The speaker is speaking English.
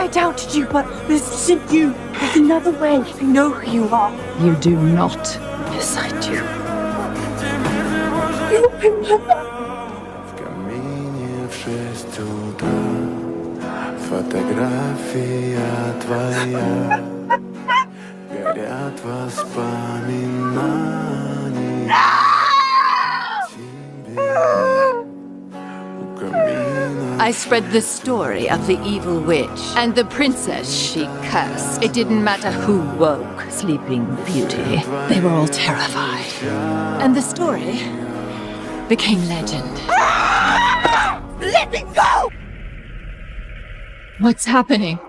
I doubted you, but this isn't you. There's another way. I know who you are. You do not. Yes, I do. You remember? В камине в 6 утра фотография твоя. Горят воспоминания у камина. I spread the story of the evil witch and the princess she cursed. It didn't matter who woke Sleeping Beauty. They were all terrified. And the story became legend. Let me go! What's happening?